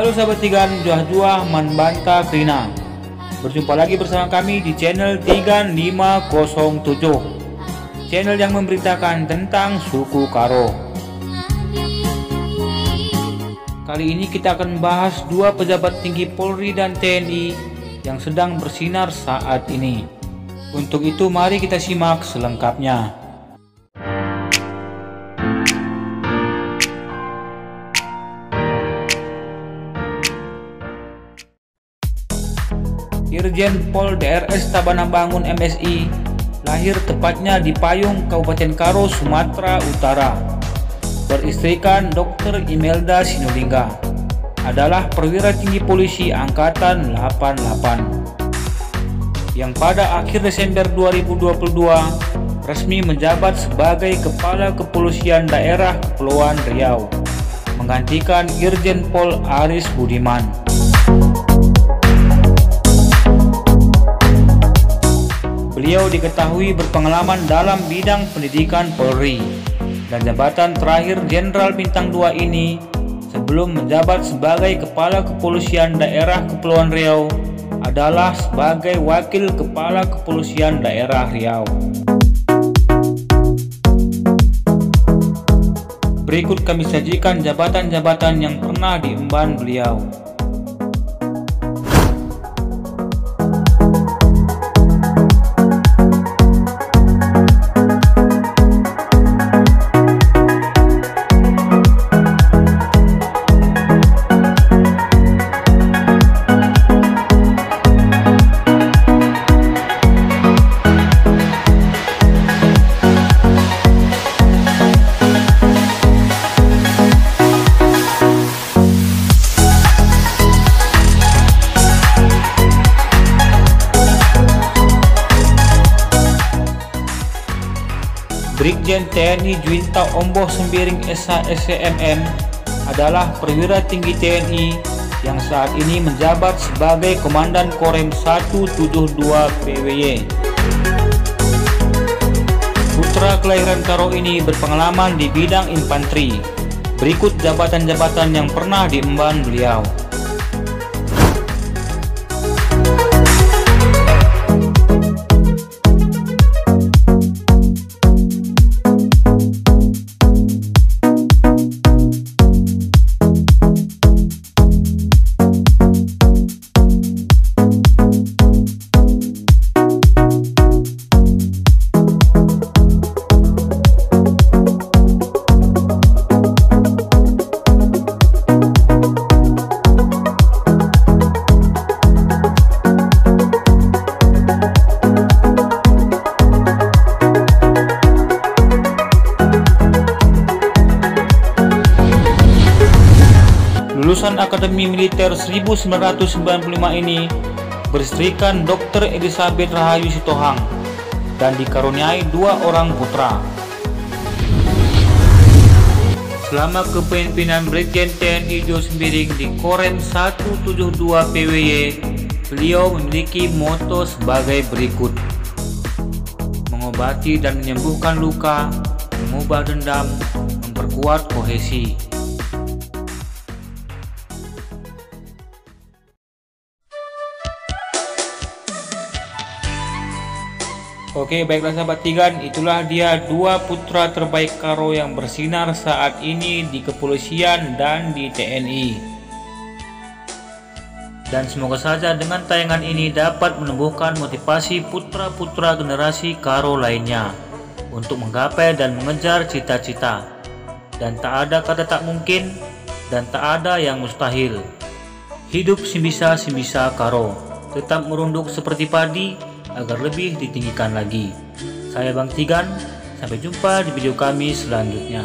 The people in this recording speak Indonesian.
Halo sahabat Tigan, juah-juah manbanta krina. Berjumpa lagi bersama kami di channel Tigan 507, channel yang memberitakan tentang suku Karo. Kali ini kita akan membahas dua pejabat tinggi Polri dan TNI yang sedang bersinar saat ini. Untuk itu mari kita simak selengkapnya. Irjen Pol DRS Tabanambangun MSI lahir tepatnya di Payung, Kabupaten Karo, Sumatera Utara. Beristrikan Dr. Imelda Sinulinga, adalah perwira tinggi polisi Angkatan 88 yang pada akhir Desember 2022 resmi menjabat sebagai Kepala Kepolisian Daerah Kepulauan Riau, menggantikan Irjen Pol Aris Budiman. Beliau diketahui berpengalaman dalam bidang pendidikan Polri, dan jabatan terakhir Jenderal Bintang 2 ini sebelum menjabat sebagai Kepala Kepolisian Daerah Kepulauan Riau adalah sebagai Wakil Kepala Kepolisian Daerah Riau. Berikut kami sajikan jabatan-jabatan yang pernah diemban beliau. Brigjen TNI Juwinta Omboh Sembiring SH-SCMM adalah perwira tinggi TNI yang saat ini menjabat sebagai Komandan Korem 172 PWY. Putra kelahiran Karo ini berpengalaman di bidang infanteri. Berikut jabatan-jabatan yang pernah diemban beliau. Lulusan Akademi Militer 1995 ini beristrikan Dr. Elizabeth Rahayu Sitohang dan dikaruniai 2 orang putra. Selama kepemimpinan Brigjen TNI Jo Sembiring di Korem 172 PWY, beliau memiliki moto sebagai berikut: mengobati dan menyembuhkan luka, mengubah dendam, memperkuat kohesi. Oke, baiklah sahabat Tigan, itulah dia 2 putra terbaik Karo yang bersinar saat ini di kepolisian dan di TNI. Dan semoga saja dengan tayangan ini dapat menumbuhkan motivasi putra-putra generasi Karo lainnya untuk menggapai dan mengejar cita-cita. Dan tak ada kata tak mungkin, dan tak ada yang mustahil. Hidup simbisa-simbisa Karo, tetap merunduk seperti padi agar lebih ditinggikan lagi. Saya Bang Tigan, sampai jumpa di video kami selanjutnya.